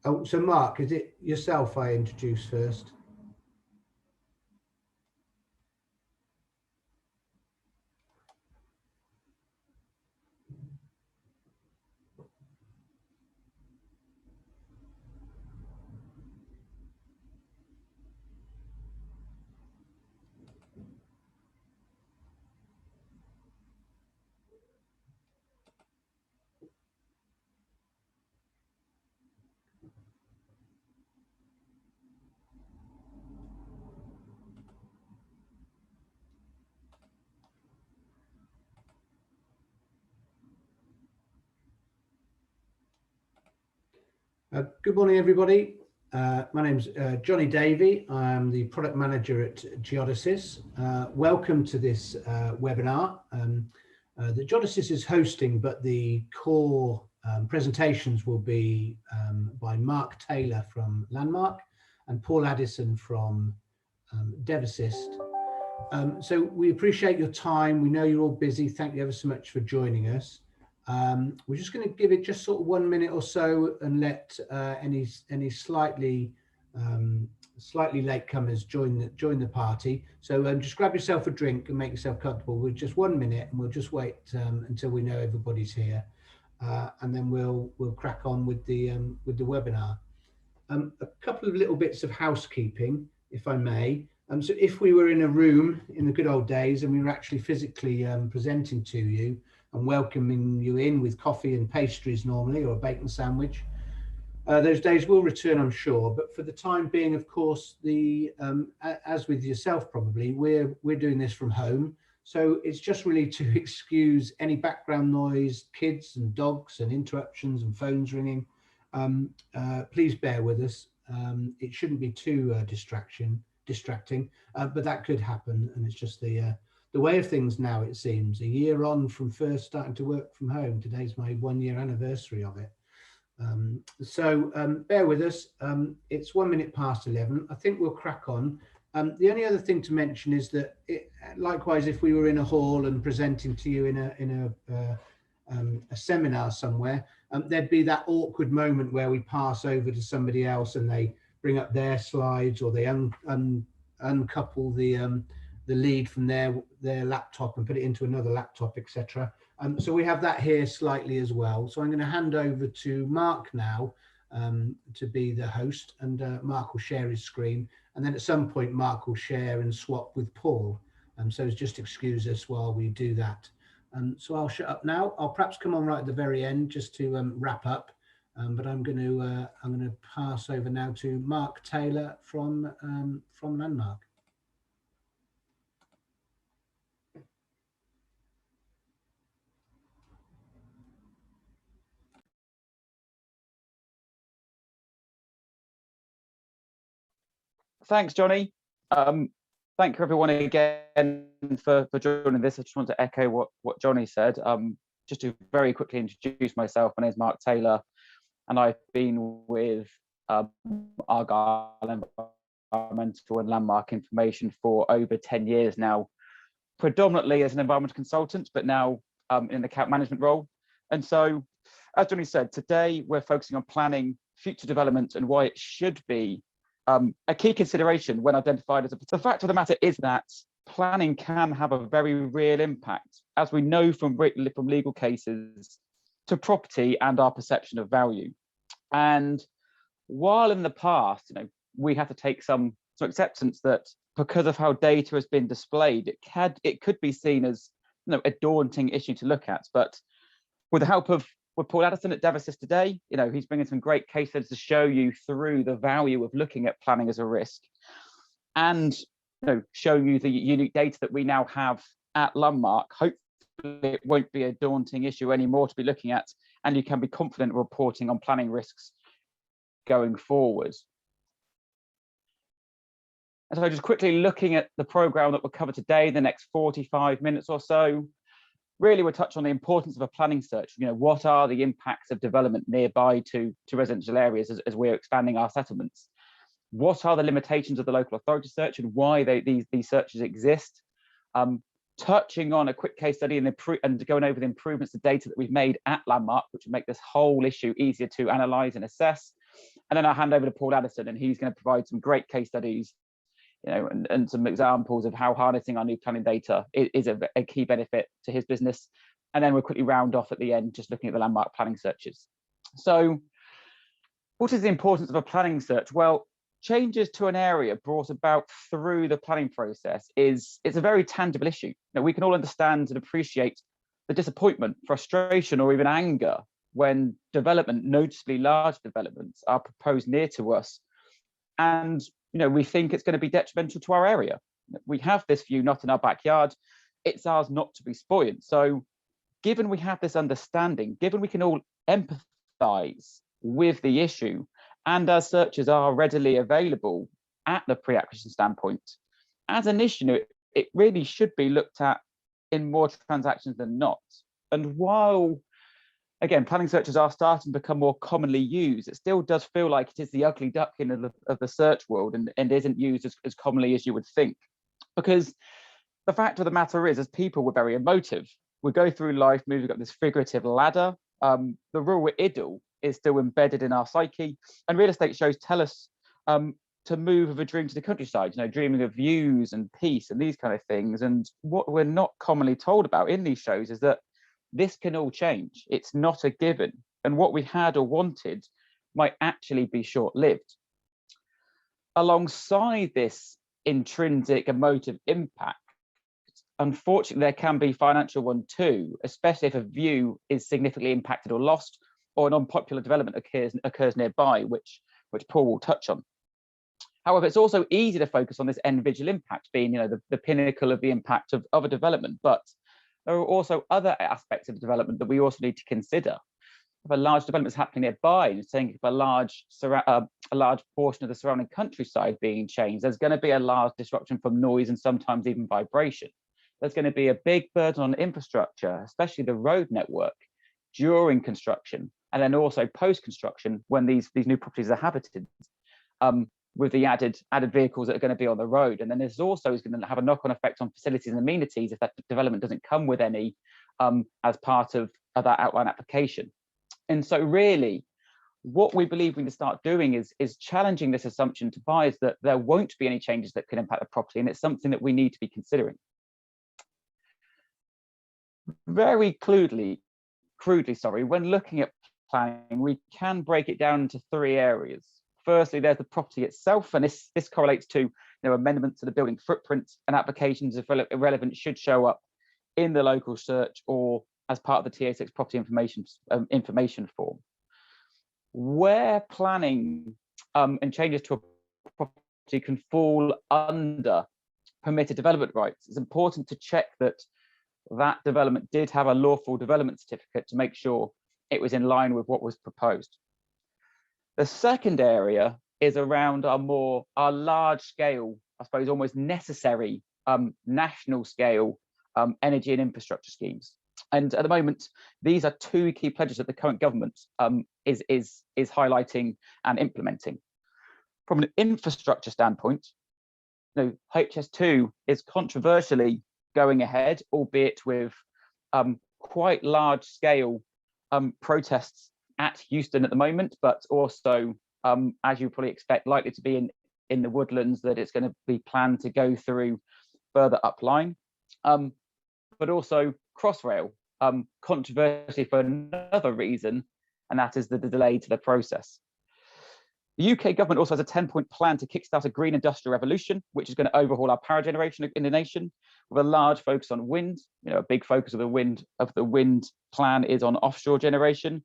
Oh, so Mark, is it yourself I introduce first? Good morning, everybody. My name's Johnny Davey. I'm the product manager at Geodesys. Welcome to this webinar that Geodesys is hosting, but the core presentations will be by Mark Taylor from Landmark and Paul Addison from Devasist. So we appreciate your time. We know you're all busy. Thank you ever so much for joining us. We're just going to give it just sort of 1 minute or so and let any slightly latecomers join the party. So just grab yourself a drink and make yourself comfortable with just 1 minute, and we'll just wait until we know everybody's here, and then we'll crack on with the webinar. A couple of little bits of housekeeping, if I may. So if we were in a room in the good old days and we were actually physically presenting to you and welcoming you in with coffee and pastries normally, or a bacon sandwich, those days will return, I'm sure. But for the time being, of course, as with yourself probably, we're doing this from home. So it's just really to excuse any background noise, kids and dogs and interruptions and phones ringing. Please bear with us. It shouldn't be too distracting, but that could happen, and it's just the way of things now. It seems a year on from first starting to work from home. Today's my 1 year anniversary of it. So bear with us. It's 1 minute past 11. I think we'll crack on. The only other thing to mention is that likewise, if we were in a hall and presenting to you in a seminar somewhere, there'd be that awkward moment where we pass over to somebody else and they bring up their slides, or they uncouple the lead from their laptop and put it into another laptop, etc. So we have that here slightly as well. So I'm going to hand over to Mark now to be the host, and Mark will share his screen, and then at some point Mark will share and swap with Paul. So just excuse us while we do that. So I'll shut up now. I'll perhaps come on right at the very end just to wrap up. But I'm going to pass over now to Mark Taylor from Landmark. Thanks, Johnny. Thank you everyone again for joining this. I just want to echo what Johnny said. Just to very quickly introduce myself, my name is Mark Taylor, and I've been with Argyle Environmental and Landmark Information for over 10 years now, predominantly as an environmental consultant, but now in an account management role. And so, as Johnny said, today we're focusing on planning future development and why it should be a key consideration when identified as a. The fact of the matter is that planning can have a very real impact, as we know from legal cases, to property and our perception of value. And while in the past, we had to take some acceptance that because of how data has been displayed, it could be seen as a daunting issue to look at. But with the help of Paul Addison at Devasist today, he's bringing some great case studies to show you through the value of looking at planning as a risk, and showing you the unique data that we now have at Landmark. Hopefully it won't be a daunting issue anymore to be looking at, and you can be confident reporting on planning risks going forward. And so just quickly looking at the program that we'll cover today, the next 45 minutes or so, really we'll touch on the importance of a planning search. What are the impacts of development nearby to residential areas as we're expanding our settlements? What are the limitations of the local authority search and why these searches exist? Touching on a quick case study and going over the improvements to data that we've made at Landmark, which will make this whole issue easier to analyse and assess. And then I'll hand over to Paul Addison, and he's going to provide some great case studies, and some examples of how harnessing our new planning data is a key benefit to his business. And then we'll quickly round off at the end, just looking at the landmark planning searches. So what is the importance of a planning search? Well, changes to an area brought about through the planning process it's a very tangible issue. We can all understand and appreciate the disappointment, frustration, or even anger when development, noticeably large developments, are proposed near to us, and we think it's going to be detrimental to our area. We have this view not in our backyard, it's ours not to be spoiled. So given we have this understanding, given we can all empathize with the issue, and as searches are readily available at the pre-acquisition standpoint, as an issue, it really should be looked at in more transactions than not. And while, again, planning searches are starting to become more commonly used, it still does feel like it is the ugly duckling of the search world, and isn't used as commonly as you would think. Because the fact of the matter is, as people, we're very emotive. We go through life moving up this figurative ladder. The rural idyll is still embedded in our psyche, and real estate shows tell us to move with a dream to the countryside, dreaming of views and peace and these kind of things. And what we're not commonly told about in these shows is that this can all change. It's not a given, and what we had or wanted might actually be short-lived. Alongside this intrinsic emotive impact, unfortunately, there can be financial one too, especially if a view is significantly impacted or lost, or an unpopular development occurs nearby, which Paul will touch on. However, it's also easy to focus on this end visual impact being, the pinnacle of the impact of a development, but there are also other aspects of development that we also need to consider. If a large development is happening nearby, and saying if a large portion of the surrounding countryside being changed, there's going to be a large disruption from noise and sometimes even vibration. There's going to be a big burden on infrastructure, especially the road network, during construction, and then also post-construction when these new properties are habited, with the added vehicles that are going to be on the road. And then this also is going to have a knock-on effect on facilities and amenities if that development doesn't come with any as part of that outline application. And so really, what we believe we need to start doing is challenging this assumption to buyers that there won't be any changes that can impact the property, and it's something that we need to be considering. Very crudely, when looking at planning, we can break it down into three areas. Firstly, there's the property itself, and this correlates to amendments to the building footprint, and applications, if relevant, should show up in the local search or as part of the TA6 property information form. Where planning and changes to a property can fall under permitted development rights, it's important to check that that development did have a lawful development certificate to make sure it was in line with what was proposed. The second area is around our large scale, I suppose almost necessary national scale energy and infrastructure schemes. And at the moment, these are two key pledges that the current government is highlighting and implementing. From an infrastructure standpoint, HS2 is controversially going ahead, albeit with quite large scale protests at Euston at the moment, but also, as you probably expect, likely to be in the woodlands, that it's going to be planned to go through further upline. But also Crossrail, controversy for another reason, and that is the delay to the process. The UK government also has a 10-point plan to kickstart a green industrial revolution, which is going to overhaul our power generation in the nation, with a large focus on wind. A big focus of the wind plan is on offshore generation,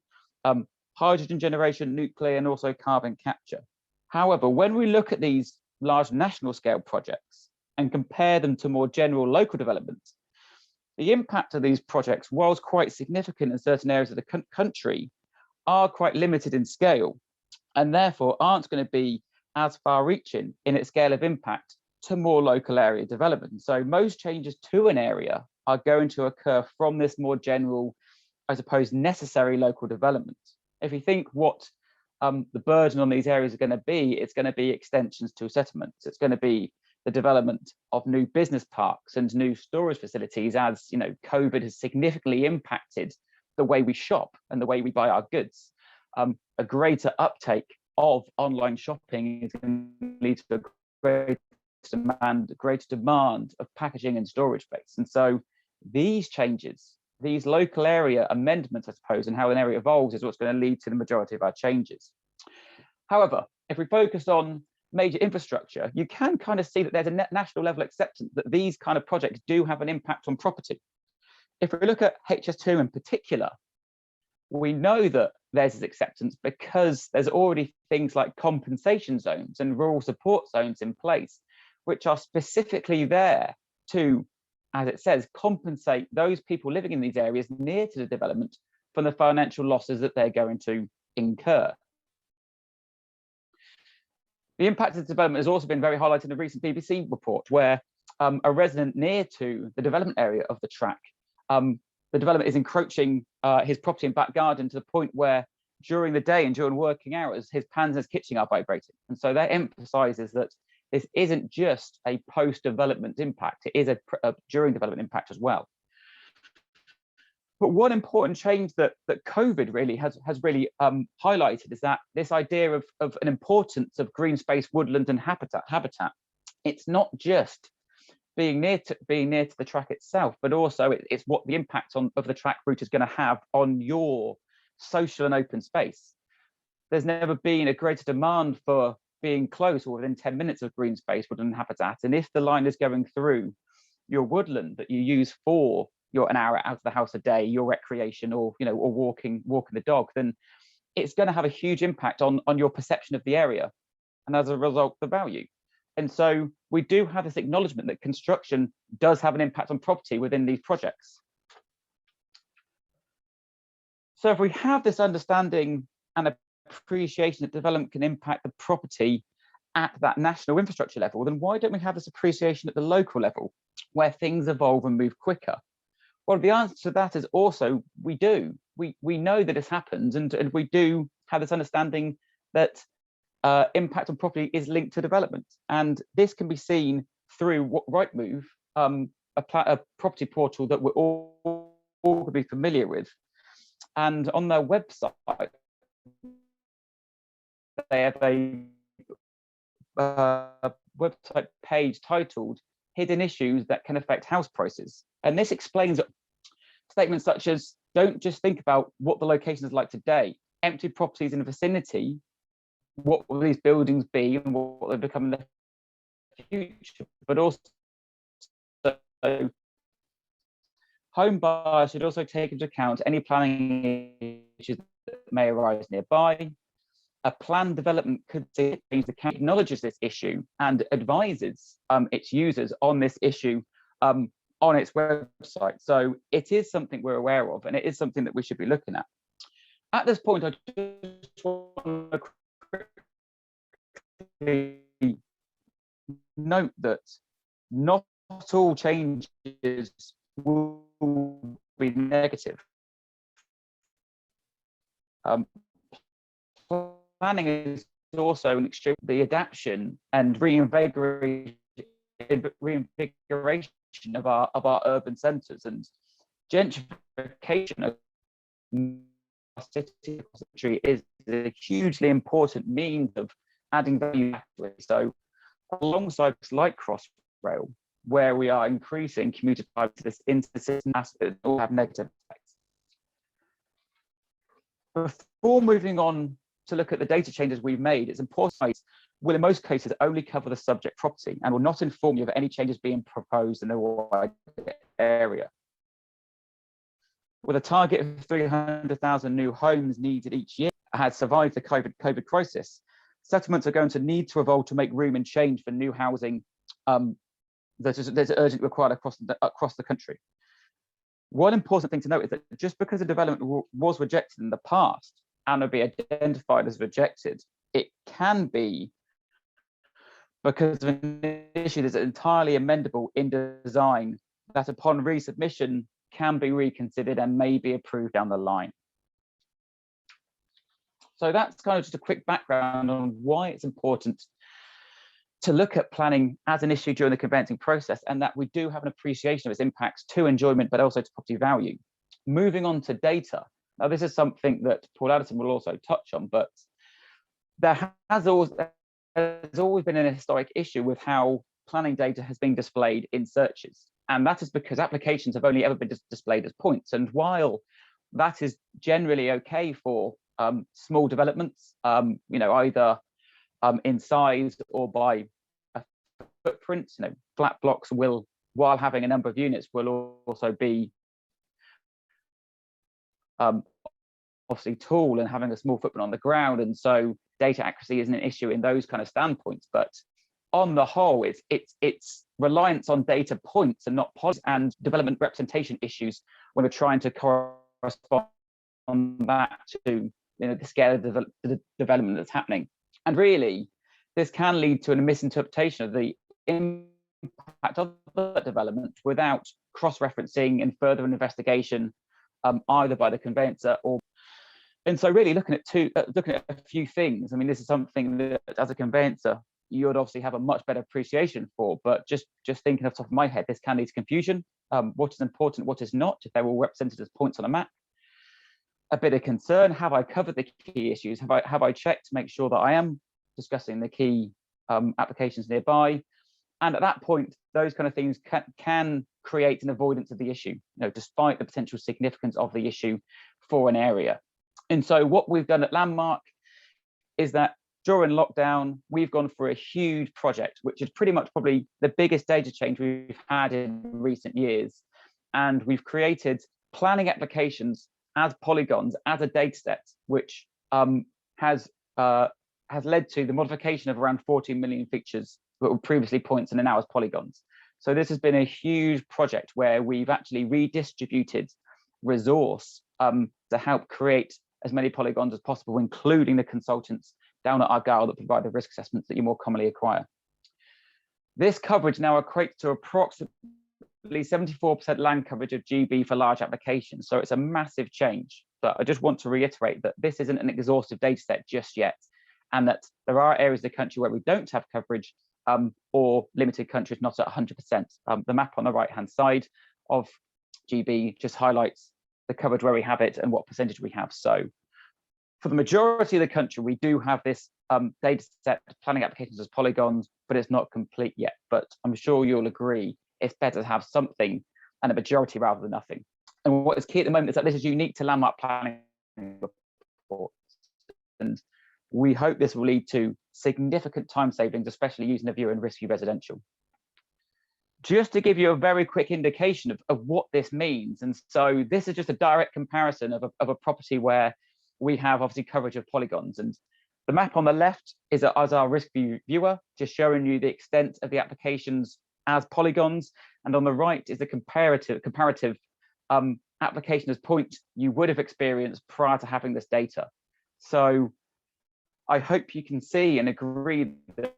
hydrogen generation, nuclear, and also carbon capture. However, when we look at these large national scale projects and compare them to more general local developments, the impact of these projects, whilst quite significant in certain areas of the country, are quite limited in scale, and therefore aren't going to be as far-reaching in its scale of impact to more local area development. So most changes to an area are going to occur from this more general, I suppose, necessary local development. If you think what the burden on these areas are going to be, it's going to be extensions to settlements. It's going to be the development of new business parks and new storage facilities, as COVID has significantly impacted the way we shop and the way we buy our goods. A greater uptake of online shopping is going to lead to a greater demand of packaging and storage space. And so these changes, these local area amendments, I suppose, and how an area evolves is what's going to lead to the majority of our changes. However, if we focus on major infrastructure, you can kind of see that there's a national level acceptance that these kind of projects do have an impact on property. If we look at HS2 in particular, we know that there's this acceptance because there's already things like compensation zones and rural support zones in place, which are specifically there to, as it says, compensate those people living in these areas near to the development from the financial losses that they're going to incur. The impact of the development has also been very highlighted in a recent BBC report where a resident near to the development area of the track, the development is encroaching his property and back garden to the point where during the day and during working hours, his pans and his kitchen are vibrating. And so that emphasizes that this isn't just a post-development impact, it is a during development impact as well. But one important change that COVID really has really highlighted is that this idea of an importance of green space, woodland and habitat. It's not just being near to the track itself, but also it's what the impact of the track route is going to have on your social and open space. There's never been a greater demand for being close or within 10 minutes of green space, woodland habitat. And if the line is going through your woodland that you use for an hour out of the house a day, your recreation, or or walking the dog, then it's going to have a huge impact on your perception of the area, and as a result, the value. And so we do have this acknowledgement that construction does have an impact on property within these projects. So if we have this understanding and appreciation that development can impact the property at that national infrastructure level, then why don't we have this appreciation at the local level where things evolve and move quicker? Well, the answer to that is also we do. We know that this happens, and we do have this understanding that impact on property is linked to development. And this can be seen through Rightmove, a property portal that we're all going to be familiar with. And on their website, they have a website page titled Hidden Issues That Can Affect House Prices. And this explains statements such as, don't just think about what the location is like today. Empty properties in the vicinity, what will these buildings be and what will they become in the future? But also, home buyers should also take into account any planning issues that may arise nearby. A planned development could change the county, acknowledges this issue and advises its users on this issue on its website. So it is something we're aware of, and it is something that we should be looking at. At this point, I just want to quickly note that not all changes will be negative. Planning is also an extreme, the adaptation and reinvigoration of our urban centres, and gentrification of our city is a hugely important means of adding value to it. So alongside like Crossrail, where we are increasing commuter time to this intersystem aspect, all have negative effects. Before moving on to look at the data changes we've made, it's important will in most cases only cover the subject property and will not inform you of any changes being proposed in the wide area. With a target of 300,000 new homes needed each year has survived the COVID crisis, settlements are going to need to evolve to make room and change for new housing that is urgently required across the country. One important thing to note is that just because a development was rejected in the past and will be identified as rejected, it can be because of an issue that's entirely amendable in design that upon resubmission can be reconsidered and may be approved down the line. So that's kind of just a quick background on why it's important to look at planning as an issue during the conveyancing process, and that we do have an appreciation of its impacts to enjoyment, but also to property value. Moving on to data. Now, this is something that Paul Addison will also touch on, but there has always been an historic issue with how planning data has been displayed in searches. And that is because applications have only ever been displayed as points. And while that is generally okay for small developments, either in size or by a footprint, flat blocks will, while having a number of units, will also be obviously tall and having a small footprint on the ground. And so data accuracy isn't an issue in those kind of standpoints. But on the whole, it's reliance on data points and not polygons and development representation issues when we're trying to correspond that to the scale of the development that's happening. And really, this can lead to a misinterpretation of the impact of that development without cross-referencing and further investigation, either by the conveyancer or. And so really looking at a few things. I mean, this is something that as a conveyancer, you would obviously have a much better appreciation for, but just thinking off the top of my head, this can lead to confusion. What is important, what is not, if they're all represented as points on a map. A bit of concern, have I covered the key issues? Have I checked to make sure that I am discussing the key applications nearby? And at that point, those kind of things can create an avoidance of the issue, despite the potential significance of the issue for an area. And so what we've done at Landmark is that during lockdown, we've gone for a huge project, which is pretty much probably the biggest data change we've had in recent years. And we've created planning applications as polygons, as a data set, which has led to the modification of around 14 million features that were previously points and are now as polygons. So this has been a huge project where we've actually redistributed resource to help create as many polygons as possible, including the consultants down at Argyle that provide the risk assessments that you more commonly acquire. This coverage now equates to approximately 74% land coverage of GB for large applications. So it's a massive change, but I just want to reiterate that this isn't an exhaustive data set just yet, and that there are areas of the country where we don't have coverage or limited countries not at 100%. The map on the right-hand side of GB just highlights the coverage where we have it and what percentage we have. So for the majority of the country, we do have this data set planning applications as polygons, but it's not complete yet. But I'm sure you'll agree it's better to have something and a majority rather than nothing. And what is key at the moment is that this is unique to landmark planning reports. And we hope this will lead to significant time savings, especially using a view in RiskView residential. Just to give you a very quick indication of what this means. And so this is just a direct comparison of a property where we have obviously coverage of polygons. And the map on the left is as our RiskView viewer, just showing you the extent of the applications as polygons. And on the right is the comparative application as points you would have experienced prior to having this data. So I hope you can see and agree that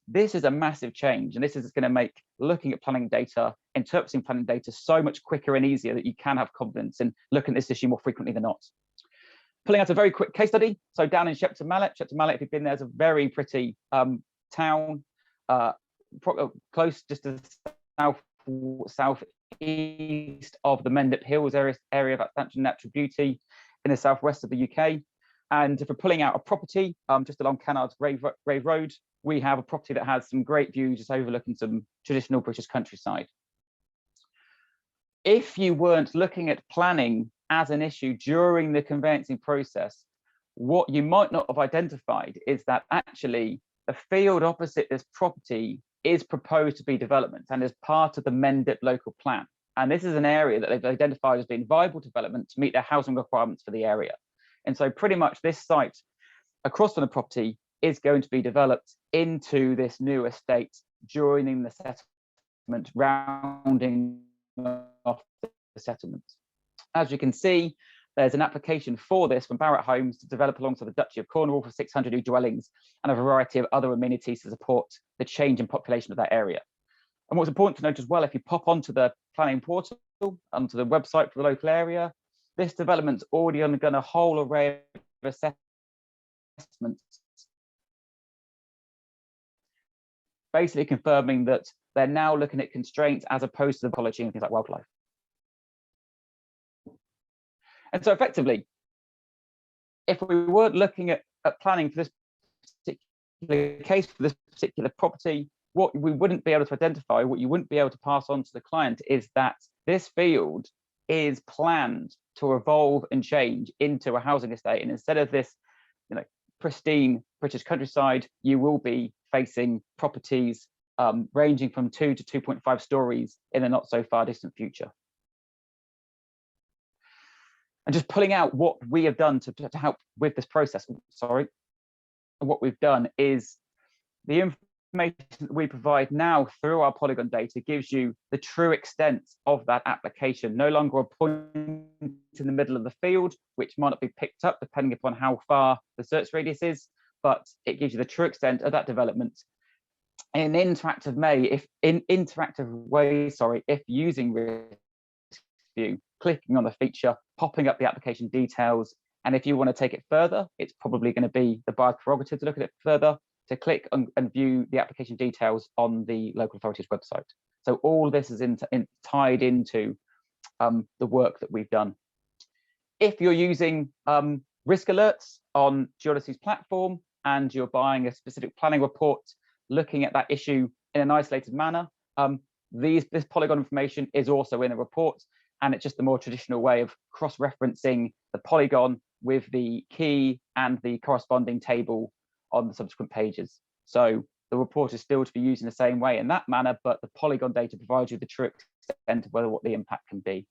this is a massive change, and this is going to make looking at planning data, interpreting planning data so much quicker and easier that you can have confidence in looking at this issue more frequently than not. Pulling out a very quick case study. So down in Shepton Mallet, if you've been there, is a very pretty town, close just to the southeast of the Mendip Hills area of outstanding natural beauty in the southwest of the UK. And if we're pulling out a property just along Canard's Grave Road, we have a property that has some great views just overlooking some traditional British countryside. If you weren't looking at planning as an issue during the conveyancing process, what you might not have identified is that actually the field opposite this property is proposed to be development and is part of the Mendip local plan. And this is an area that they've identified as being viable development to meet their housing requirements for the area. And so pretty much this site across from the property is going to be developed into this new estate, joining the settlement, rounding off the settlement. As you can see, there's an application for this from Barratt Homes to develop alongside the Duchy of Cornwall for 600 new dwellings and a variety of other amenities to support the change in population of that area. And what's important to note as well, if you pop onto the planning portal, onto the website for the local area, this development's already undergone a whole array of assessments, basically confirming that they're now looking at constraints as opposed to the ecology and things like wildlife. And so effectively, if we weren't looking at planning for this particular case, for this particular property, what we wouldn't be able to identify, what you wouldn't be able to pass on to the client, is that this field is planned to evolve and change into a housing estate. And instead of this, pristine British countryside, you will be facing properties ranging from 2 to 2.5 stories in a not so far distant future. And just pulling out what we have done to help with this process. Sorry. And what we've done is the information that we provide now through our Polygon data gives you the true extent of that application, no longer a point in the middle of the field, which might not be picked up depending upon how far the search radius is, but it gives you the true extent of that development in an interactive way, if using RiskView, clicking on the feature, popping up the application details. And if you want to take it further, it's probably going to be the buyer's prerogative to look at it further, to click and view the application details on the local authority's website. So all this is tied into the work that we've done. If you're using risk alerts on Geodesi's platform and you're buying a specific planning report, looking at that issue in an isolated manner, this Polygon information is also in a report, and it's just the more traditional way of cross-referencing the Polygon with the key and the corresponding table on the subsequent pages. So the report is still to be used in the same way in that manner, but the Polygon data provides you the true extent of what the impact can be.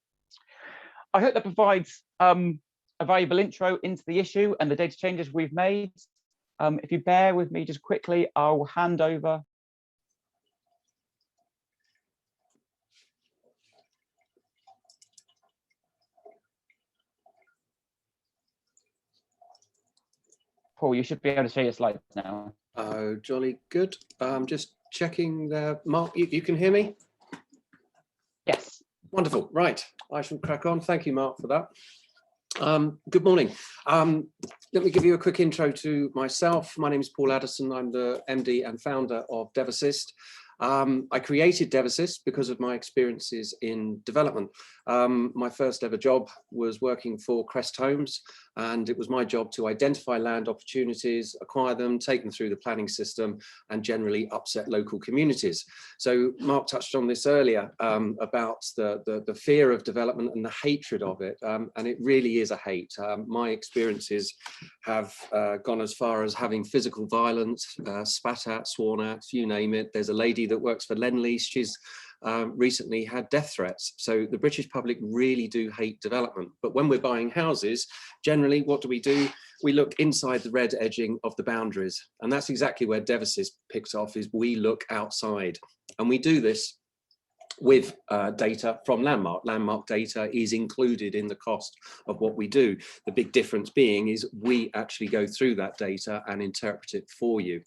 I hope that provides a valuable intro into the issue and the data changes we've made. If you bear with me just quickly, I'll hand over. Paul, you should be able to share your slides now. Oh, jolly good. Just checking there. Mark, you can hear me? Yes. Wonderful. Right. I shall crack on. Thank you, Mark, for that. Good morning. Let me give you a quick intro to myself. My name is Paul Addison. I'm the MD and founder of Devassist. I created Devassist because of my experiences in development. My first ever job was working for Crest Homes, and it was my job to identify land opportunities, acquire them, take them through the planning system, and generally upset local communities. So Mark touched on this earlier about the fear of development and the hatred of it, and it really is a hate. My experiences have gone as far as having physical violence, spat at, sworn at, you name it. There's a lady that works for Lend-Lease. She's recently had death threats. So the British public really do hate development. But when we're buying houses, generally, what do? We look inside the red edging of the boundaries. And that's exactly where Devassist picks off, is we look outside. And we do this with data from Landmark. Landmark data is included in the cost of what we do. The big difference being is we actually go through that data and interpret it for you.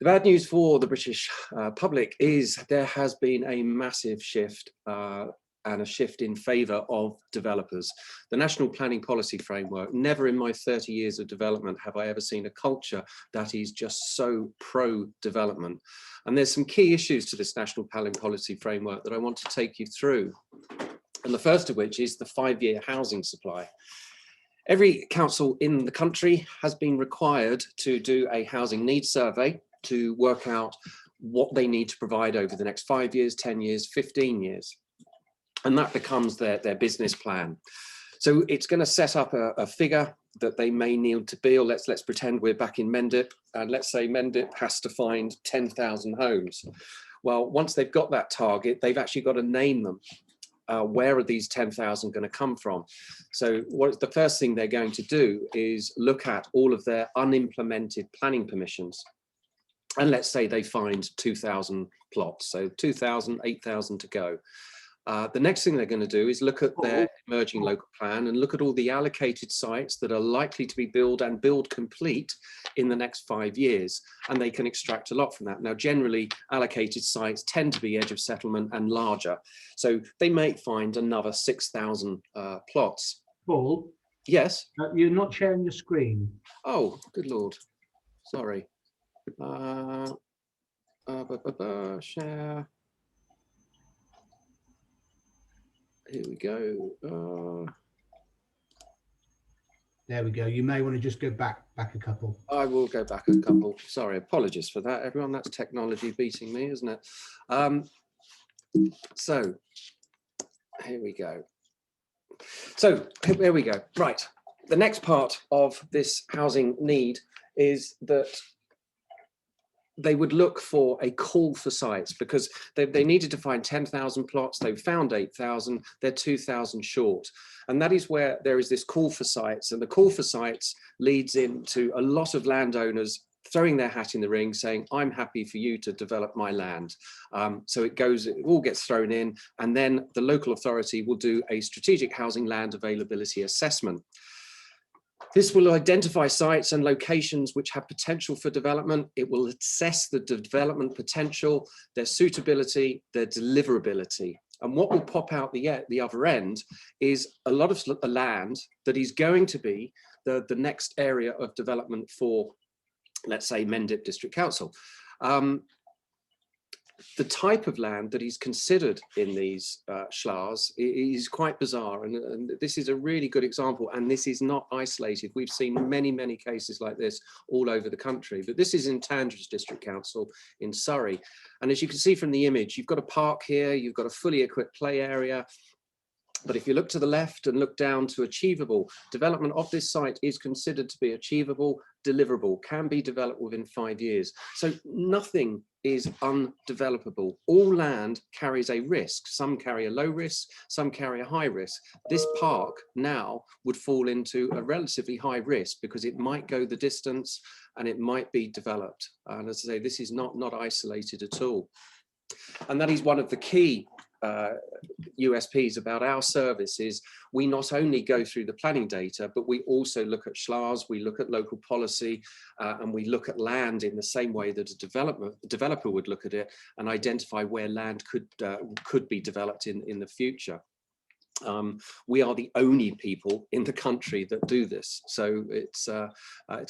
The bad news for the British public is there has been a massive shift and a shift in favour of developers. The National Planning Policy Framework, never in my 30 years of development have I ever seen a culture that is just so pro-development. And there's some key issues to this National Planning Policy Framework that I want to take you through. And the first of which is the 5-year housing supply. Every council in the country has been required to do a housing needs survey to work out what they need to provide over the next 5 years, 10 years, 15 years. And that becomes their business plan. So it's going to set up a figure that they may need to build. Let's pretend we're back in Mendip, and let's say Mendip has to find 10,000 homes. Well, once they've got that target, they've actually got to name them. Where are these 10,000 going to come from? So the first thing they're going to do is look at all of their unimplemented planning permissions. And let's say they find 2,000 plots, so 2,000, 8,000 to go. The next thing they're going to do is look at their emerging local plan and look at all the allocated sites that are likely to be built and build complete in the next 5 years. And they can extract a lot from that. Now, generally, allocated sites tend to be edge of settlement and larger. So they may find another 6,000 plots. Paul? Yes? You're not sharing your screen. Oh, good Lord. Sorry. Share. Here we go. There we go. You may want to just go back a couple. I will go back a couple. Sorry, apologies for that, everyone. That's technology beating me, isn't it? So here we go. So there we go. Right. The next part of this housing need is that they would look for a call for sites, because they needed to find 10,000 plots. They've found 8,000. They're 2,000 short. And that is where there is this call for sites. And the call for sites leads into a lot of landowners throwing their hat in the ring, saying, I'm happy for you to develop my land. So it all gets thrown in, and then the local authority will do a strategic housing land availability assessment. This will identify sites and locations which have potential for development. It will assess the development potential, their suitability, their deliverability. And what will pop out the other end is a lot of land that is going to be the next area of development for, let's say, Mendip District Council. The type of land that is considered in these SHLAs is quite bizarre, and this is a really good example, and this is not isolated. We've seen many, many cases like this all over the country, but this is in Tandridge District Council in Surrey. And as you can see from the image, you've got a park here, you've got a fully equipped play area. But if you look to the left and look down to achievable, development of this site is considered to be achievable, deliverable, can be developed within 5 years. So nothing is undevelopable. All land carries a risk. Some carry a low risk, some carry a high risk. This park now would fall into a relatively high risk because it might go the distance and it might be developed. And as I say, this is not isolated at all. And that is one of the key USPs about our service is we not only go through the planning data, but we also look at SHLAs, we look at local policy, and we look at land in the same way that a developer would look at it and identify where land could be developed in the future. We are the only people in the country that do this. So it's a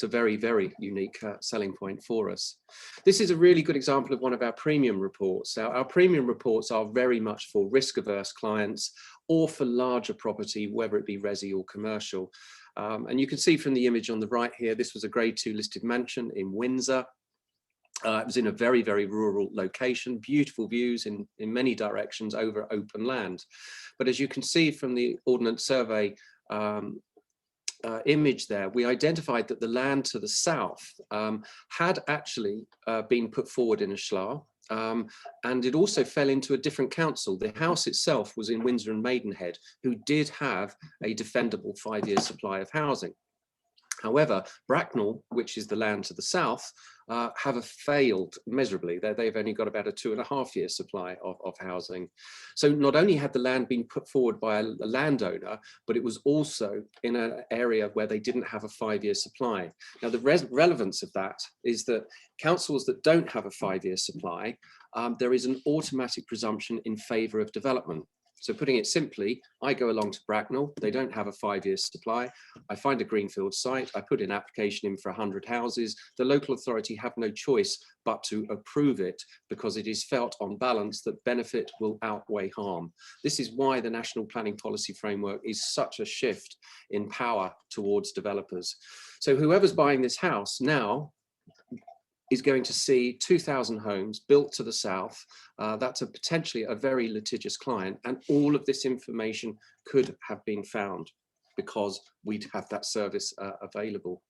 very, very unique selling point for us. This is a really good example of one of our premium reports. Our premium reports are very much for risk-averse clients or for larger property, whether it be resi or commercial. And you can see from the image on the right here, this was a grade 2 listed mansion in Windsor. It was in a very, very rural location, beautiful views in many directions over open land. But as you can see from the Ordnance Survey image there, we identified that the land to the south had actually been put forward in a SHLA, and it also fell into a different council. The house itself was in Windsor and Maidenhead, who did have a defendable 5-year supply of housing. However, Bracknell, which is the land to the south, have failed miserably. They've only got about a 2.5-year supply of housing. So not only had the land been put forward by a landowner, but it was also in an area where they didn't have a 5-year supply. Now, the relevance of that is that councils that don't have a 5-year supply, there is an automatic presumption in favour of development. So putting it simply, I go along to Bracknell, they don't have a 5-year supply. I find a greenfield site, I put an application in for 100 houses. The local authority have no choice but to approve it because it is felt on balance that benefit will outweigh harm. This is why the National Planning Policy Framework is such a shift in power towards developers. So whoever's buying this house now is going to see 2,000 homes built to the south. That's potentially a very litigious client, and all of this information could have been found because we'd have that service available.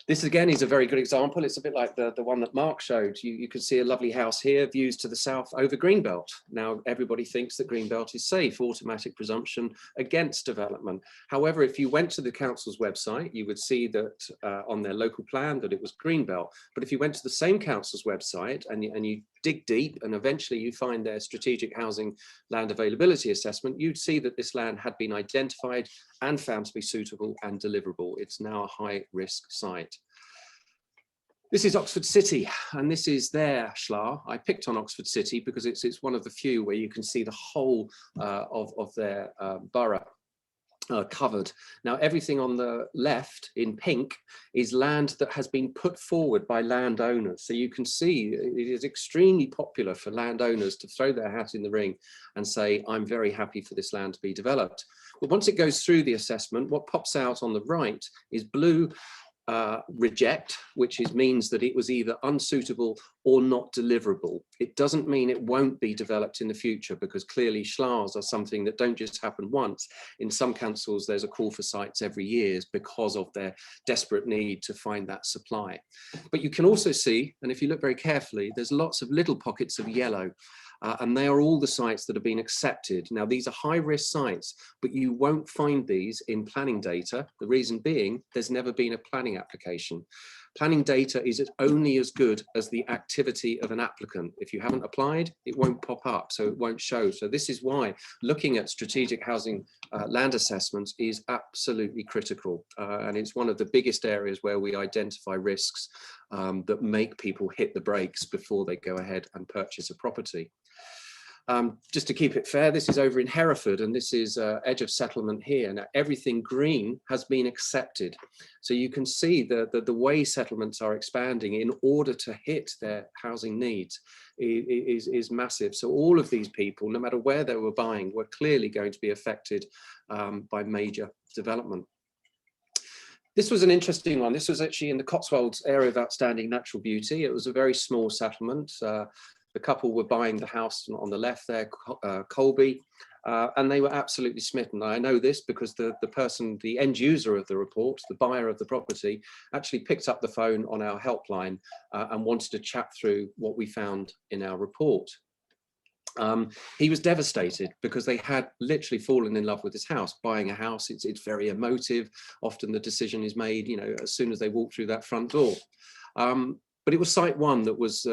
This again is a very good example. It's a bit like the one that Mark showed. You can see a lovely house here, views to the south over Greenbelt. Now, everybody thinks that Greenbelt is safe, automatic presumption against development. However, if you went to the council's website, you would see that on their local plan that it was Greenbelt. But if you went to the same council's website and you dig deep and eventually you find their strategic housing land availability assessment, you'd see that this land had been identified and found to be suitable and deliverable. It's now a high risk site. This is Oxford City, and this is their SHLA. I picked on Oxford City because it's one of the few where you can see the whole of their borough covered. Now, everything on the left in pink is land that has been put forward by landowners. So you can see it is extremely popular for landowners to throw their hat in the ring and say, I'm very happy for this land to be developed. But once it goes through the assessment, what pops out on the right is blue reject, which means that it was either unsuitable or not deliverable. It doesn't mean it won't be developed in the future, because clearly SLAs are something that don't just happen once. In some councils, there's a call for sites every year because of their desperate need to find that supply. But you can also see, and if you look very carefully, there's lots of little pockets of yellow. And they are all the sites that have been accepted. Now, these are high-risk sites, but you won't find these in planning data. The reason being, there's never been a planning application. Planning data is only as good as the activity of an applicant. If you haven't applied, it won't pop up, so it won't show. So this is why looking at strategic housing land assessments is absolutely critical. And it's one of the biggest areas where we identify risks that make people hit the brakes before they go ahead and purchase a property. Just to keep it fair, this is over in Hereford, and this is edge of settlement here. Now, everything green has been accepted. So you can see the way settlements are expanding in order to hit their housing needs is massive. So all of these people, no matter where they were buying, were clearly going to be affected by major development. This was an interesting one. This was actually in the Cotswolds area of outstanding natural beauty. It was a very small settlement. The couple were buying the house on the left there, Colby, and they were absolutely smitten. I know this because the end user of the report, the buyer of the property, actually picked up the phone on our helpline and wanted to chat through what we found in our report. He was devastated because they had literally fallen in love with this house. Buying a house, it's very emotive. Often the decision is made, you know, as soon as they walk through that front door. But it was site one that was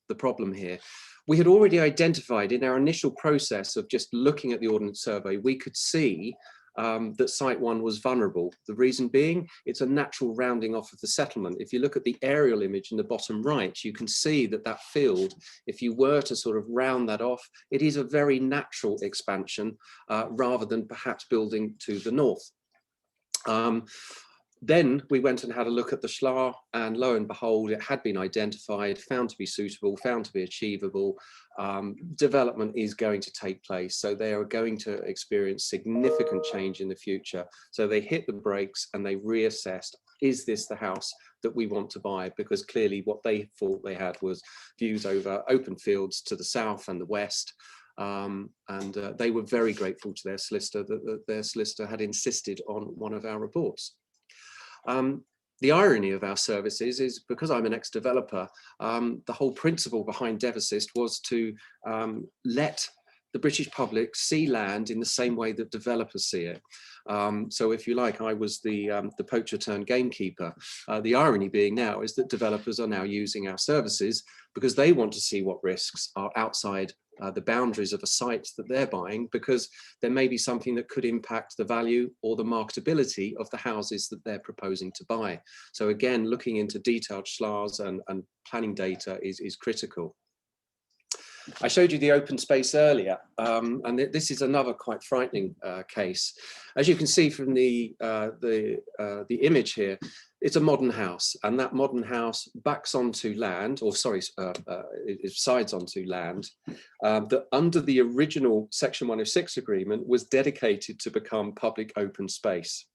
the problem here. We had already identified in our initial process of just looking at the ordnance survey, we could see that site one was vulnerable. The reason being, it's a natural rounding off of the settlement. If you look at the aerial image in the bottom right, you can see that field, if you were to sort of round that off, it is a very natural expansion rather than perhaps building to the north. Then we went and had a look at the SLA, and lo and behold, it had been identified, found to be suitable, found to be achievable. Development is going to take place. So they are going to experience significant change in the future. So they hit the brakes and they reassessed, is this the house that we want to buy? Because clearly what they thought they had was views over open fields to the south and the west. They were very grateful to their solicitor that their solicitor had insisted on one of our reports. The irony of our services is, because I'm an ex-developer, the whole principle behind DevAssist was to let the British public see land in the same way that developers see it. So if you like, I was the poacher turned gamekeeper. The irony being now is that developers are now using our services because they want to see what risks are outside the boundaries of a site that they're buying, because there may be something that could impact the value or the marketability of the houses that they're proposing to buy. So again, looking into detailed SLAs and planning data is critical. I showed you the open space earlier, and this is another quite frightening case. As you can see from the image here, it's a modern house, and that modern house backs onto land, or sorry, it sides onto land that under the original Section 106 agreement was dedicated to become public open space.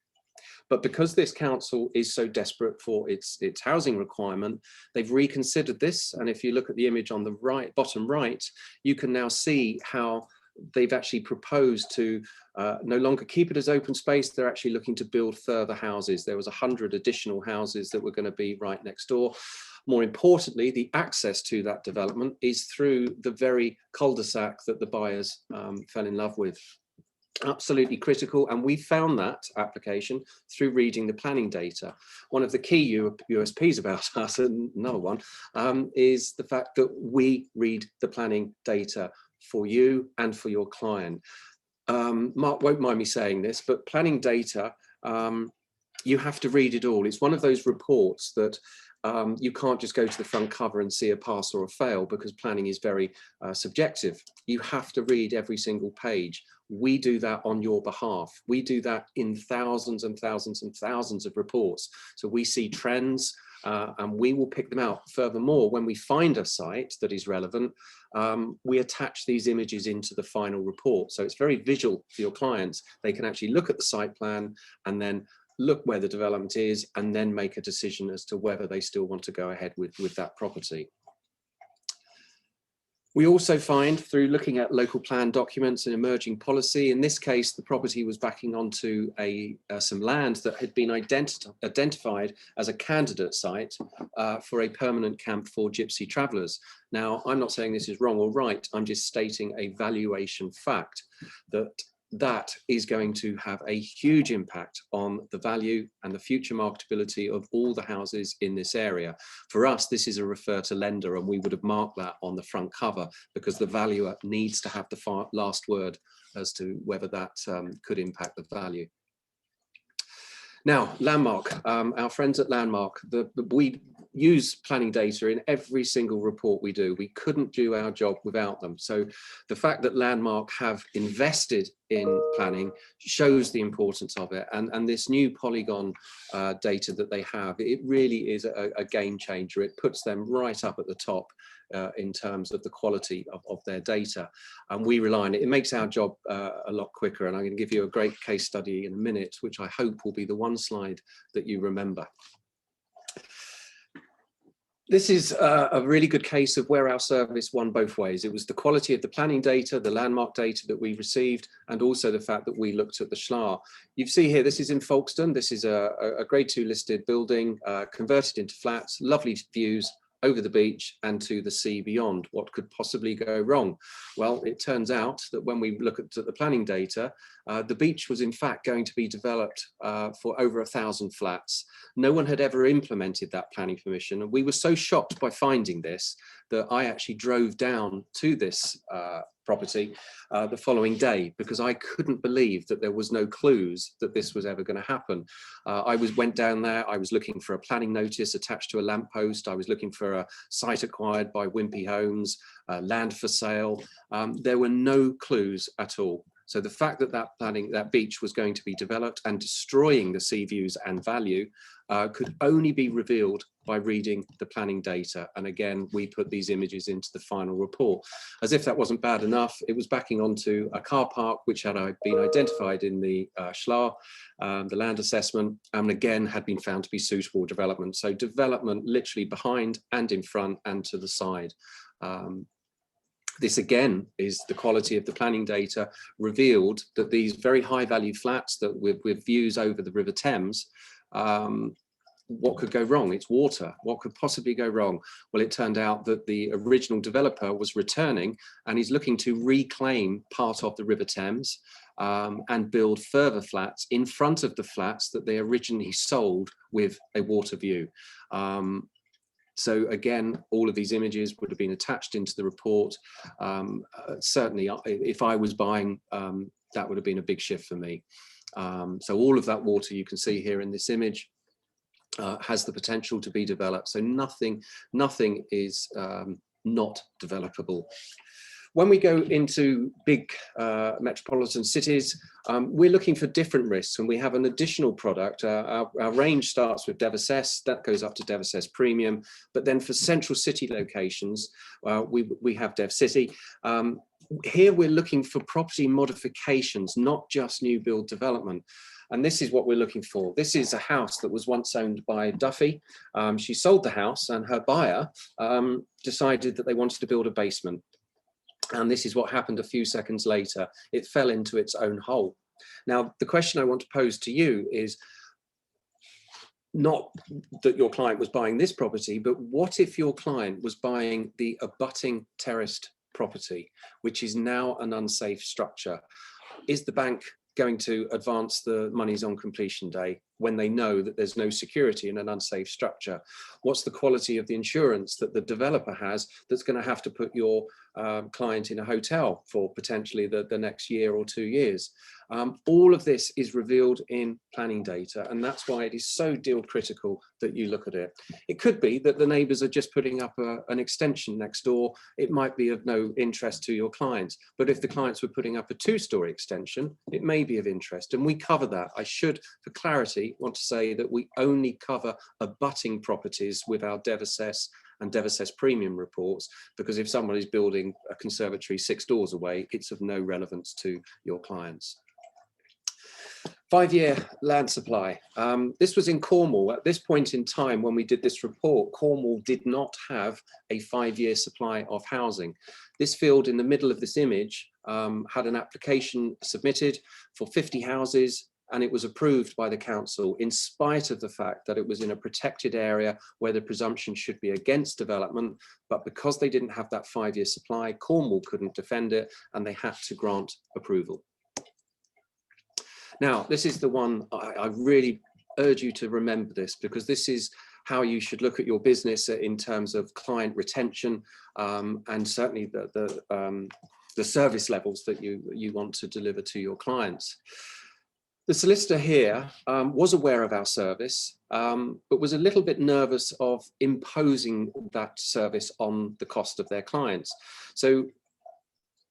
But because this council is so desperate for its housing requirement, they've reconsidered this. And if you look at the image on the right, bottom right, you can now see how they've actually proposed to no longer keep it as open space. They're actually looking to build further houses. There was 100 additional houses that were going to be right next door. More importantly, the access to that development is through the very cul-de-sac that the buyers fell in love with. Absolutely critical, and we found that application through reading the planning data. One of the key USPs about us, and another one, is the fact that we read the planning data for you and for your client. Mark won't mind me saying this, but planning data, you have to read it all. It's one of those reports that you can't just go to the front cover and see a pass or a fail, because planning is very subjective. You have to read every single page. We do that on your behalf. We do that in thousands and thousands and thousands of reports. So we see trends, and we will pick them out. Furthermore, when we find a site that is relevant, we attach these images into the final report. So it's very visual for your clients. They can actually look at the site plan and then look where the development is and then make a decision as to whether they still want to go ahead with that property. We also find, through looking at local plan documents and emerging policy, in this case, the property was backing onto some land that had been identified as a candidate site for a permanent camp for gypsy travellers. Now, I'm not saying this is wrong or right, I'm just stating a valuation fact that is going to have a huge impact on the value and the future marketability of all the houses in this area. For us, this is a refer to lender, and we would have marked that on the front cover because the valuer needs to have the last word as to whether that could impact the value. Now, Landmark, our friends at Landmark, we use planning data in every single report we do. We couldn't do our job without them. So the fact that Landmark have invested in planning shows the importance of it. And this new Polygon data that they have, it really is a game changer. It puts them right up at the top in terms of the quality of their data, and we rely on it. It makes our job a lot quicker, and I'm going to give you a great case study in a minute, which I hope will be the one slide that you remember. This is a really good case of where our service won both ways. It was the quality of the planning data, the Landmark data that we received, and also the fact that we looked at the SLA. You see here, this is in Folkestone. This is a grade 2 listed building, converted into flats, lovely views over the beach and to the sea beyond. What could possibly go wrong? Well, it turns out that when we look at the planning data, the beach was in fact going to be developed for over 1,000 flats. No one had ever implemented that planning permission, and we were so shocked by finding this that I actually drove down to this property the following day because I couldn't believe that there was no clues that this was ever going to happen. I went down there, I was looking for a planning notice attached to a lamppost, I was looking for a site acquired by Wimpy Homes, land for sale. There were no clues at all. So the fact that that beach was going to be developed and destroying the sea views and value could only be revealed by reading the planning data. And again, we put these images into the final report. As if that wasn't bad enough, it was backing onto a car park which had been identified in the SLA, the land assessment, and again had been found to be suitable development. So development literally behind and in front and to the side. This again is the quality of the planning data revealed that these very high value flats that with views over the River Thames, what could go wrong? It's water. What could possibly go wrong? Well, it turned out that the original developer was returning and he's looking to reclaim part of the River Thames and build further flats in front of the flats that they originally sold with a water view. So again, all of these images would have been attached into the report. Certainly, if I was buying, that would have been a big shift for me. So all of that water you can see here in this image has the potential to be developed. So nothing is not developable. When we go into big metropolitan cities, we're looking for different risks, and we have an additional product. Our range starts with DevAssess, that goes up to DevAssess Premium, but then for central city locations, we have DevCity. Here we're looking for property modifications, not just new build development. And this is what we're looking for. This is a house that was once owned by Duffy. She sold the house and her buyer decided that they wanted to build a basement. And this is what happened a few seconds later. It fell into its own hole. Now, the question I want to pose to you is not that your client was buying this property, but what if your client was buying the abutting terraced property, which is now an unsafe structure? Is the bank going to advance the monies on completion day when they know that there's no security in an unsafe structure? What's the quality of the insurance that the developer has that's going to have to put your client in a hotel for potentially the next year or 2 years. All of this is revealed in planning data, and that's why it is so deal critical that you look at it. It could be that the neighbours are just putting up an extension next door. It might be of no interest to your clients, but if the clients were putting up a 2-storey extension, it may be of interest, and we cover that. I should, for clarity, want to say that we only cover abutting properties with our DevAssess and DevAssess premium reports, because if someone is building a conservatory 6 doors away, it's of no relevance to your clients. 5-year land supply. This was in Cornwall. At this point in time, when we did this report, Cornwall did not have a 5-year supply of housing. This field in the middle of this image had an application submitted for 50 houses, and it was approved by the council in spite of the fact that it was in a protected area where the presumption should be against development. But because they didn't have that 5-year supply, Cornwall couldn't defend it, and they had to grant approval. Now, this is the one I really urge you to remember this, because this is how you should look at your business in terms of client retention, and certainly the service levels that you want to deliver to your clients. The solicitor here was aware of our service, but was a little bit nervous of imposing that service on the cost of their clients. So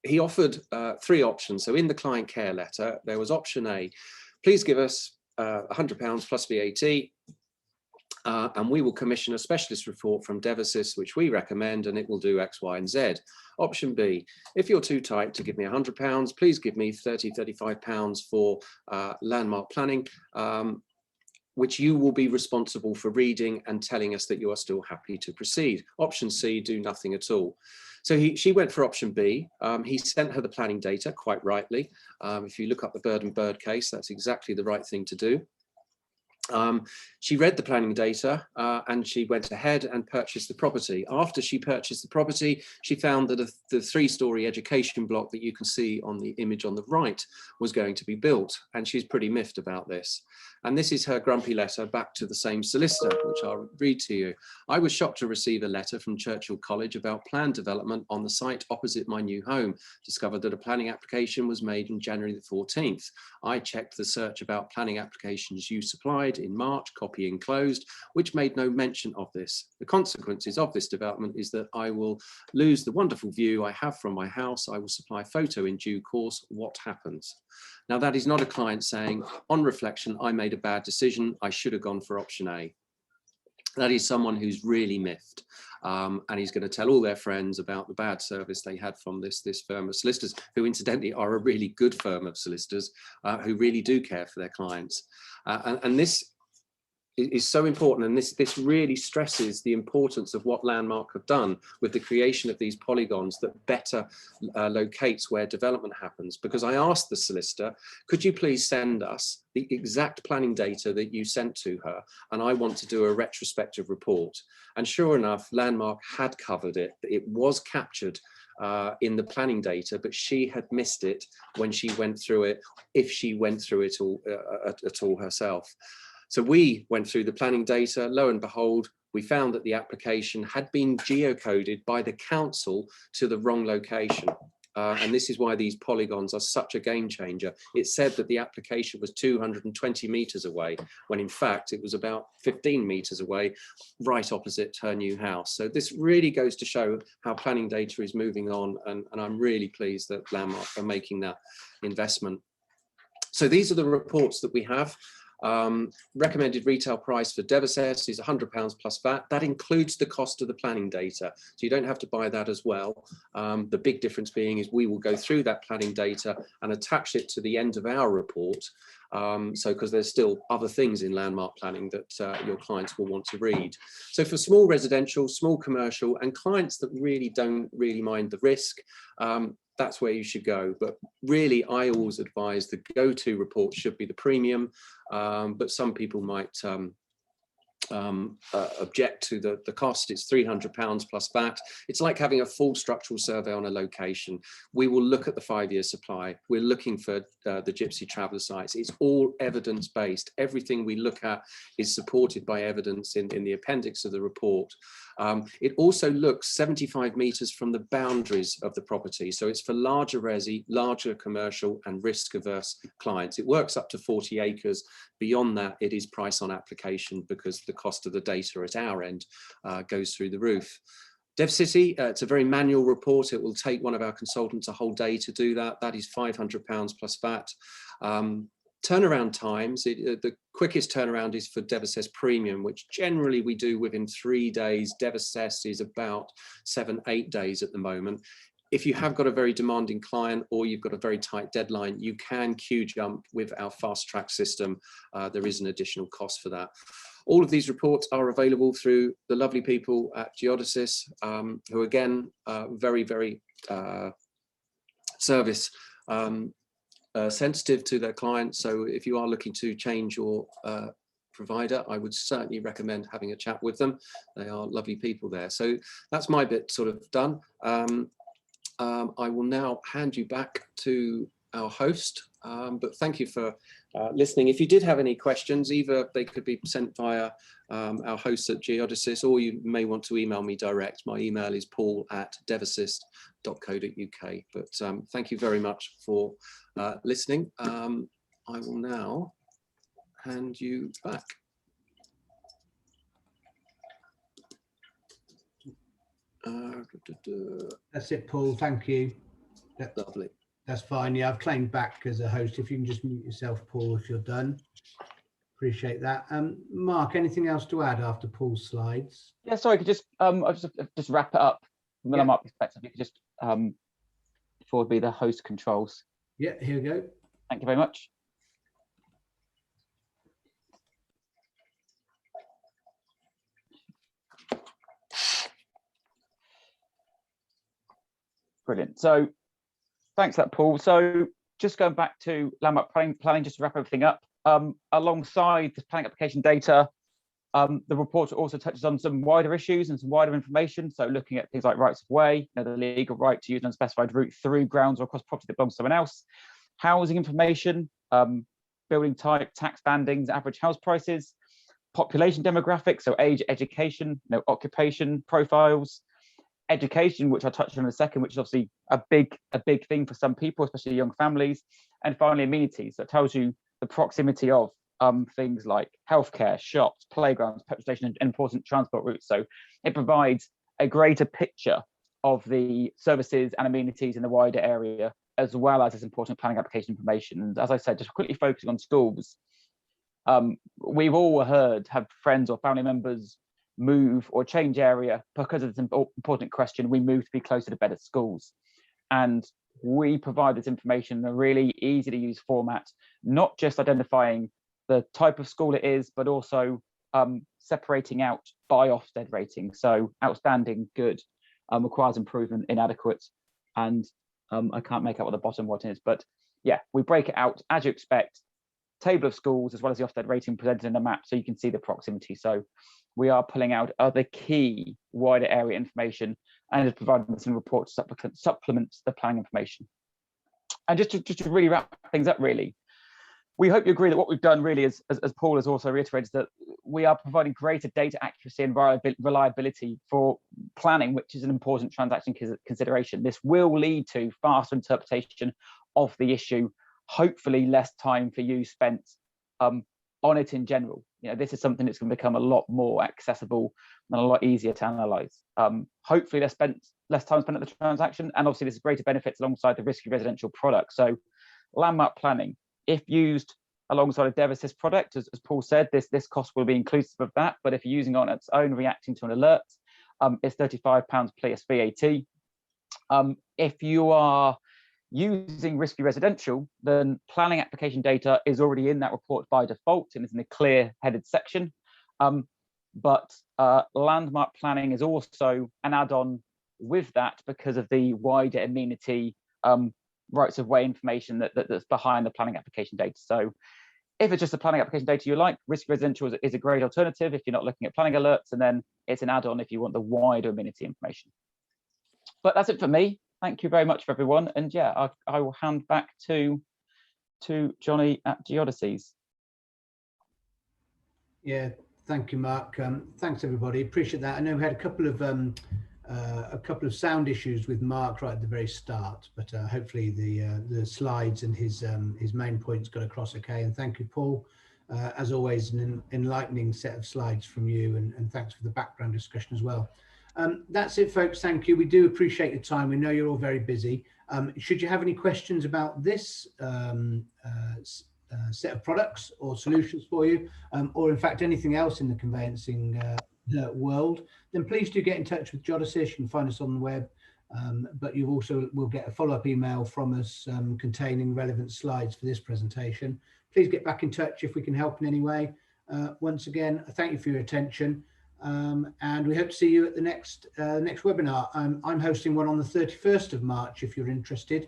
he offered 3 options. So in the client care letter, there was option A: please give us £100 plus VAT, and we will commission a specialist report from DevAssess, which we recommend, and it will do X, Y, and Z. Option B: if you're too tight to give me £100, please give me £35 for landmark planning, which you will be responsible for reading and telling us that you are still happy to proceed. Option C: do nothing at all. So she went for option B. He sent her the planning data, quite rightly. If you look up the Bird and Bird case, that's exactly the right thing to do. She read the planning data and she went ahead and purchased the property. After she purchased the property, she found that the 3-storey education block that you can see on the image on the right was going to be built, and she's pretty miffed about this. And this is her grumpy letter back to the same solicitor, which I'll read to you. I was shocked to receive a letter from Churchill College about planned development on the site opposite my new home. Discovered that a planning application was made on January the 14th. I checked the search about planning applications you supplied in March, copy enclosed, which made no mention of this. The consequences of this development is that I will lose the wonderful view I have from my house. I will supply a photo in due course. What happens? Now, that is not a client saying, on reflection, I made a bad decision, I should have gone for option A. That is someone who's really miffed, and he's going to tell all their friends about the bad service they had from this firm of solicitors, who incidentally are a really good firm of solicitors who really do care for their clients. And this is so important, and this really stresses the importance of what Landmark have done with the creation of these polygons that better locates where development happens. Because I asked the solicitor, could you please send us the exact planning data that you sent to her, and I want to do a retrospective report. And sure enough, Landmark had covered it. It was captured in the planning data, but she had missed it when she went through it, if she went through it all at all herself. So we went through the planning data. Lo and behold, we found that the application had been geocoded by the council to the wrong location. And this is why these polygons are such a game changer. It said that the application was 220 meters away, when in fact it was about 15 meters away, right opposite her new house. So this really goes to show how planning data is moving on, and I'm really pleased that Landmark are making that investment. So these are the reports that we have. Recommended retail price for DevAssess is £100 plus VAT. That includes the cost of the planning data, so you don't have to buy that as well. The big difference being is we will go through that planning data and attach it to the end of our report, so because there's still other things in landmark planning that your clients will want to read. So for small residential, small commercial, and clients that really don't mind the risk, that's where you should go. But really, I always advise the go-to report should be the premium, but some people might object to the cost. It's £300 plus VAT. It's like having a full structural survey on a location. We will look at the 5-year supply. We're looking for the Gypsy Traveller sites. It's all evidence-based. Everything we look at is supported by evidence in the appendix of the report. It also looks 75 metres from the boundaries of the property. So it's for larger resi, larger commercial and risk-averse clients. It works up to 40 acres. Beyond that, it is price on application because the cost of the data at our end goes through the roof. DevCity, it's a very manual report. It will take one of our consultants a whole day to do that. That is £500 plus VAT. Turnaround times, the quickest turnaround is for DevAssess Premium, which generally we do within 3 days. DevAssess is about 7-8 days at the moment. If you have got a very demanding client or you've got a very tight deadline, you can queue jump with our fast track system. There is an additional cost for that. All of these reports are available through the lovely people at Geodesys, who again, very, very service sensitive to their clients. So if you are looking to change your provider, I would certainly recommend having a chat with them. They are lovely people there. So that's my bit sort of done. I will now hand you back to our host, but thank you for listening. If you did have any questions, either they could be sent via our hosts at Geodesys, or you may want to email me direct. My email is paul@devassist.co.uk. But thank you very much for listening. I will now hand you back. That's it, Paul. Thank you. Lovely. That's fine. Yeah, I've claimed back as a host. If you can just mute yourself, Paul, if you're done. Appreciate that. Mark, anything else to add after Paul's slides? Yeah, sorry, I could just I'll just wrap it up from the Landmark perspective. You could just forward me the host controls. Yeah, here we go. Thank you very much. Brilliant. So thanks for that, Paul. So just going back to landmark planning, just to wrap everything up, alongside the planning application data, the report also touches on some wider issues and some wider information. So looking at things like rights of way, the legal right to use an unspecified route through grounds or across property that belongs to someone else, housing information, building type, tax bandings, average house prices, population demographics, so age, education, occupation profiles, education, which I'll touch on in a second, which is obviously a big thing for some people, especially young families, and finally amenities. That tells you the proximity of things like healthcare, shops, playgrounds, petrol station, and important transport routes. So it provides a greater picture of the services and amenities in the wider area, as well as this important planning application information. And as I said, just quickly focusing on schools, we've all have friends or family members move or change area because of this important question. We move to be closer to better schools, and we provide this information in a really easy to use format, not just identifying the type of school it is, but also separating out by Ofsted rating. So outstanding, good, requires improvement, inadequate, and I can't make out what the bottom one is, but yeah, we break it out as you expect, table of schools as well as the Ofsted rating presented in a map, so you can see the proximity. So we are pulling out other key wider area information and is providing this in report to supplement the planning information. And just to really wrap things up, really, we hope you agree that what we've done really is, as Paul has also reiterated, that we are providing greater data accuracy and reliability for planning, which is an important transaction consideration. This will lead to faster interpretation of the issue, hopefully less time for you spent on it in general. This is something that's going to become a lot more accessible and a lot easier to analyze. Hopefully less time spent at the transaction, and obviously there's greater benefits alongside the RiskView residential product. So landmark planning, if used alongside a DevAssist product, as Paul said, this cost will be inclusive of that, but if you're using it on its own, reacting to an alert, it's £35 plus VAT. If you are using RiskView residential, then planning application data is already in that report by default and is in a clear headed section. But landmark planning is also an add-on with that because of the wider amenity rights of way information that's behind the planning application data. So If it's just the planning application data you like, Risk Residential is a great alternative if you're not looking at planning alerts, and then it's an add-on if you want the wider amenity information. But that's it for me. Thank you very much for everyone. And yeah, I will hand back to Johnny at Geodesies. Yeah, thank you, Mark. Thanks everybody. Appreciate that. I know we had a couple of sound issues with Mark right at the very start, but hopefully the slides and his main points got across okay. And thank you, Paul. As always, an enlightening set of slides from you, and thanks for the background discussion as well. That's it, folks. Thank you. We do appreciate your time. We know you're all very busy. Should you have any questions about this set of products or solutions for you, or in fact anything else in the conveyancing world, then please do get in touch with Geodesies. You can find us on the web, but you also will get a follow-up email from us containing relevant slides for this presentation. Please get back in touch if we can help in any way. Once again, thank you for your attention, and we hope to see you at the next webinar. I'm hosting one on the 31st of March if you're interested.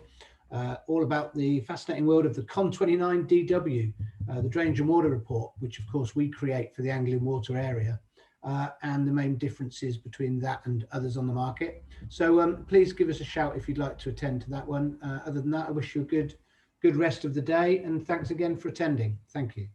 All about the fascinating world of the Con29 DW, the Drainage and Water Report, which of course we create for the Anglian Water area, and the main differences between that and others on the market. So please give us a shout if you'd like to attend to that one. Other than that, I wish you a good rest of the day, and thanks again for attending. Thank you.